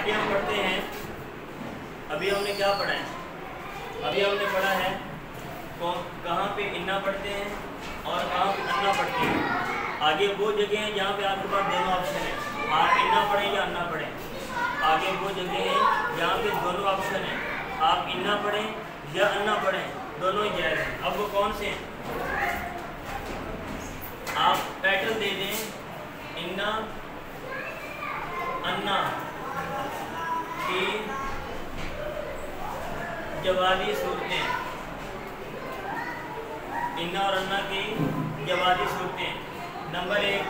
आगे हम पढ़ते हैं। अभी हमने क्या पढ़ा है? अभी हमने पढ़ा है कहाँ पे इन्ना पढ़ते हैं और कहाँ पे अन्ना पढ़ते हैं। आगे वो जगह हैं जहाँ पे आपके पास दोनों ऑप्शन है, आप इन्ना पढ़ें या अन्ना पढ़ें। आगे वो जगह हैं जहाँ पे दोनों ऑप्शन हैं, आप इन्ना पढ़ें या अन्ना पढ़ें, दोनों ही जायज़ हैं। अब वो कौन से हैं? आप टाइटल दे दें इन्ना अन्ना की जवाबी सूरतें। इन्ना और अन्ना की जवाबी सूरतें। नंबर 1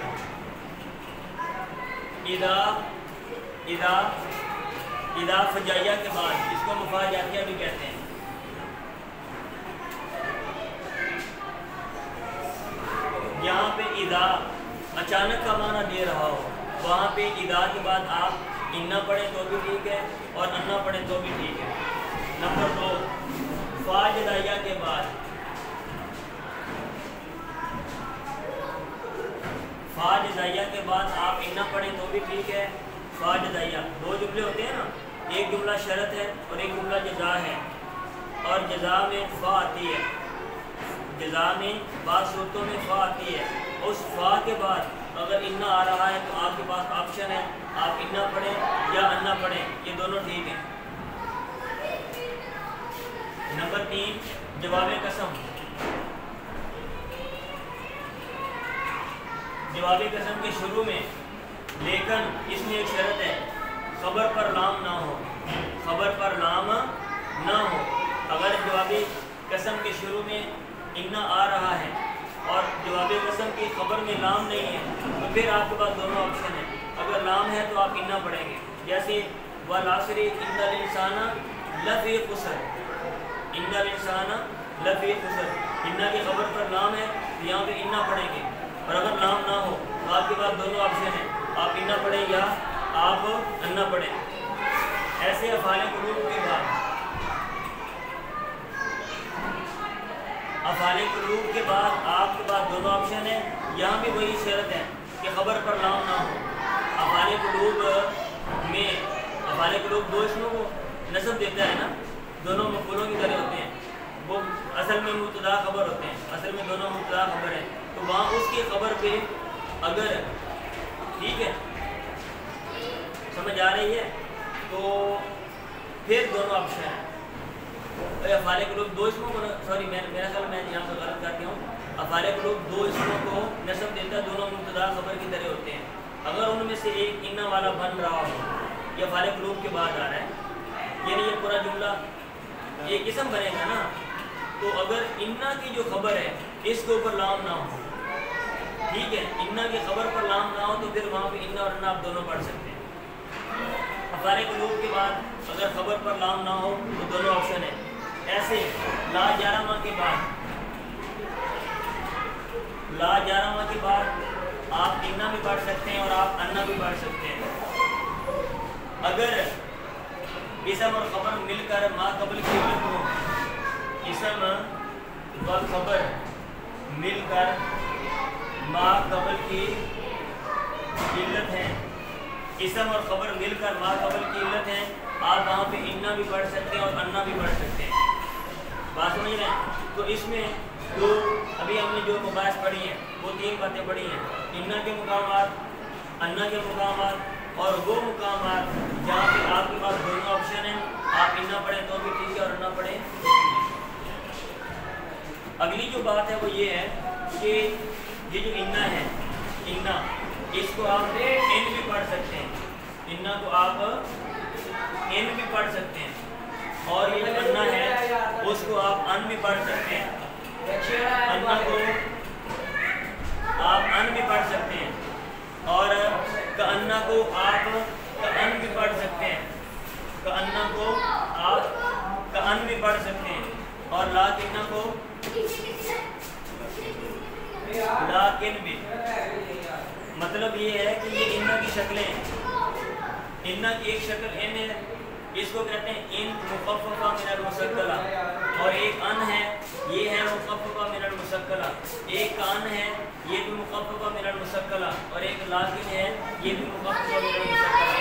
इदा फजाइया के बाद, इसको मुफाजातिया भी कहते हैं। यहाँ पे इदा अचानक का माना दे रहा हो, वहाँ पे इदा के बाद आप इन्ना पढ़ें तो भी ठीक है और अन्ना पढ़ें तो भी ठीक है। नंबर 2 फा जदाइया के बाद, फा जदाइया के बाद आप इन्ना पढ़ें तो भी ठीक है। फा जदाइया 2 जुमले होते हैं ना, एक जुमला शरत है और एक जुमला जज़ा है, और जज़ा में फ़ा आती है। जज़ा में बाद सूरतों में फ़ा आती है। उस फ़ा के बाद अगर इन्ना आ रहा है तो आपके पास ऑप्शन है, आप इन्ना पढ़ें या अन्ना पढ़ें, ये दोनों ठीक हैं। नंबर 3 जवाब कसम। जवाब कसम के शुरू में, लेकिन इसमें एक शर्त है, खबर पर लाम ना हो। खबर पर लाम ना हो। अगर जवाब कसम के शुरू में इन्ना आ रहा है और जवाब कसम की खबर में लाम नहीं है, तो फिर आपके पास दोनों ऑप्शन है। अगर लाम है तो आप इन्ना पढ़ेंगे, जैसे वल आसरी इन्नल इंसाना लफ़ी खुसर। इन्नल इंसाना लफ़ी खुसर, इन्ना की खबर पर लाम है तो यहाँ पे इन्ना पढ़ेंगे। और अगर लाम ना हो तो आपके पास दोनों ऑप्शन है, आप इन्ना पढ़ें या आप अन्ना पढ़ें। ऐसे अफ़ाले कुलूब के बाद, अफ़ाले कुलूब के बाद आपके पास दोनों ऑप्शन है। यहाँ भी वही शर्त है कि खबर पर लाम ना हो। अफ़ाले कुलूब में, अफ़ाले कुलूब 2 इसमों को नस्ब देता है ना, दोनों मफ़ूलों की तरह होते हैं। वो असल में मुब्तदा खबर होते हैं, असल में दोनों मुब्तदा खबर है। तो वहाँ उसकी खबर पे अगर ठीक है, समझ आ रही है, तो फिर दोनों ऑप्शन है। अफ़ाले कुलूब 2 इसमों को, सॉरी मेरा ख्याल मैं यहाँ पर गलत कर गया हूँ। अफ़ाले कुलूब 2 इसमों को नस्ब देता है, दोनों मुब्तदा खबर की तरह होते हैं। अगर उनमें से एक इन्ना वाला बन रहा हो, ये अफ़ाले कुलूब के बाद आ रहा है, यानी ये पूरा जुमला एक किस्म बनेगा ना, तो अगर इन्ना की जो खबर है इसके ऊपर लाम ना हो, ठीक है, इन्ना की खबर पर लाम ना हो, तो फिर वहाँ पे इन्ना और अन्ना आप दोनों पढ़ सकते हैं। अफ़ाले कुलूब के बाद अगर खबर पर लाम ना हो तो दोनों ऑप्शन है। ऐसे ला 11 माह के बाद, ला 11 माह के बाद आप इन्ना भी पढ़ सकते हैं और आप अन्ना भी पढ़ सकते हैं। अगर इसम और खबर मिलकर मा कबल की इल्लत हो, इसम व खबर मिलकर मा कबल की इल्लत है, इसम और खबर मिलकर मा कबल की इल्लत है, आप वहाँ पे इन्ना भी पढ़ सकते हैं और अन्ना भी पढ़ सकते हैं। बात समझ रहे हैं? तो इसमें जो अभी हमने जो मुबाहिस पढ़ी हैं वो 3 बातें पढ़ी हैं, इन्ना के मुकामात, अन्ना के मुकामात और वो मुकामात जहाँ पे आपके पास दोनों ऑप्शन हैं, आप इन्ना पढ़ें तो भी ठीक है और अन्ना पढ़ें। अगली जो बात है वो ये है कि ये जो इन्ना है, इन्ना इसको आप इन भी पढ़ सकते हैं, इन्ना को आप इन भी पढ़ सकते हैं, और ये जो अन्ना है उसको आप अन भी पढ़ सकते हैं। अन्ना को आप अन भी पढ़ सकते हैं और अन्ना को आप अन भी पढ़ सकते हैं, अन्ना को आप अन भी पढ़ सकते हैं, और लाकिन्ना को लाकिन भी। मतलब ये है कि ये इन्ना की शक्लें हैं। इन्ना की एक शक्ल इन है, इसको कहते हैं इन मुखफ़फ़ा मिनल मुसक्कला, और एक अन है, ये है मुखफ़फ़ा मिनल मुसक्कला। एक का अन है, ये भी मुखफ़फ़ा मिनल मुसक्कला, और एक लाकिन है, ये भी मुखफ़फ़ा मिनल मुसक्कला।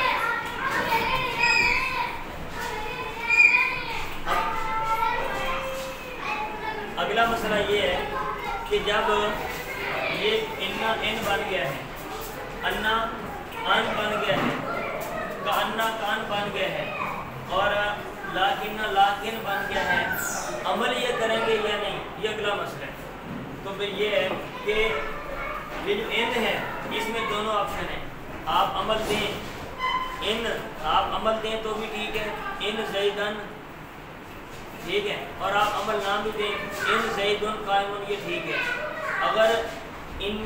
लाकिन बन गया है, अमल ये करेंगे या नहीं, ये अगला मसला है। तो फिर ये है कि ये जो इन है इसमें दोनों ऑप्शन है, आप अमल दें तो भी ठीक है, इन ज़ैदन, ठीक है, और आप अमल ना भी दें, इन ज़ैदुन कायमुन, ये ठीक है। अगर इन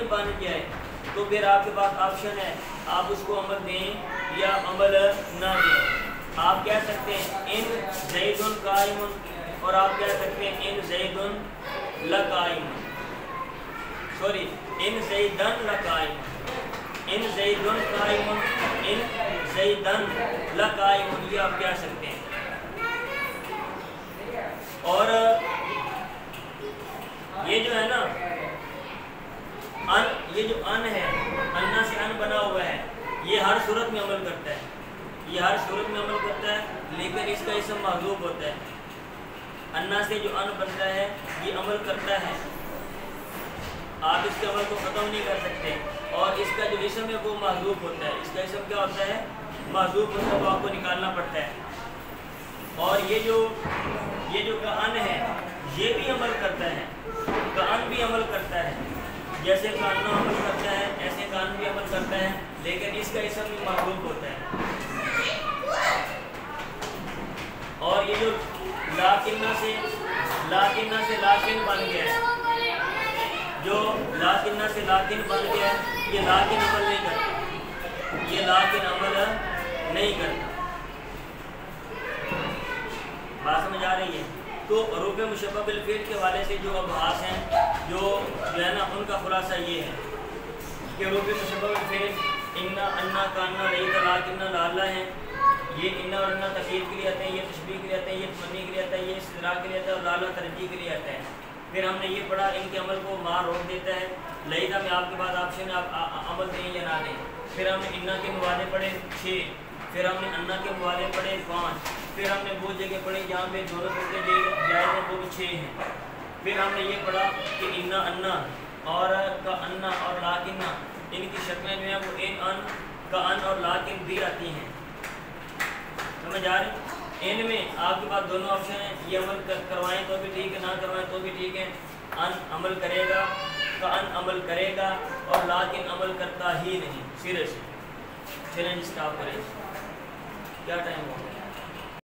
बन जाए तो फिर आपके पास ऑप्शन है, आप उसको अमल दें या अमल ना दें। आप कह सकते हैं इन ज़ैदुन कायमुन, और आप कह सकते हैं इन ज़ैदुन लकायमुन, सॉरी इन ज़ैदन लकायमुन, इन ज़ैदुन कायमुन, इन ज़ैदन लकायमुन, ये आप कह सकते हैं। और ये जो है ना ये जो अन है, अन्ना से अन बना हुआ है, ये हर सूरत में अमल करता है, ये हर सूरत में अमल करता है, लेकिन इसका इसम महज़ूफ़ होता है। अन्ना से जो अन बनता है ये अमल करता है, आप इसके अमल को ख़त्म नहीं कर सकते, और इसका जो इसम है वो महज़ूफ़ होता है। इसका इसम क्या होता है? महज़ूफ़ होता है, वो आपको निकालना पड़ता है। और ये जो कान है ये भी अमल करता है, कान भी अमल करता है, जैसे कानना अमल करता है ऐसे कान भी अमल करता है, लेकिन इसका इसम भी महज़ूफ़ होता है। और ये जो लाकिन्ना से लाकिन बन गया है, जो लाकिन्ना से लाकिन बन गया है, ये लाकिन अमल नहीं करता, ये लाकिन अमल नहीं करता। बात समझ आ रही है? तो रूप मुशब्बह बिल फ़िल के हवाले से जो अबहास हैं, जो है ना, उनका खुलासा ये है कि रूप मुशब्बह बिल फ़िल इन्ना, अन्ना, कान्ना, लईता, लाकिन्ना, लाला हैं। ये इन्ना और अन्ना तक़यीद के लिए आते हैं, ये तशबीह के लिए आते हैं, ये तमन्नी के लिए आता है, ये इस्तिराक के लिए आता है, और लाला तरजीह के लिए आता है। फिर हमने ये पढ़ा इनके अमल को मार रोक देता है। लईता में आपके पास ऑप्शन है, आप अमल दें या ना दें। फिर हमने इन्ना के मुवादे पढ़े 6, फिर हमने अन्ना के मुवादे पढ़े 5, फिर हमने वो जगह पढ़ी जहाँ पे दोनों सूरतें जायज़ हैं, वो भी 6 हैं। फिर हमने ये पढ़ा कि इन्ना, अन्ना और का अन्ना और लाकिन्ना, इनकी शक्लें जो हैं वो इन, अन, का अन और लाकिन भी आती हैं। समझ आ रही? इनमें आपके पास दोनों ऑप्शन हैं, ये अमल करवाएं तो भी ठीक है, ना करवाएं तो भी ठीक है। अन अमल करेगा, का अन अमल करेगा, और लाकिन अमल करता ही नहीं। सीरियस चैलेंज स्टॉप करें। क्या टाइम हो गया?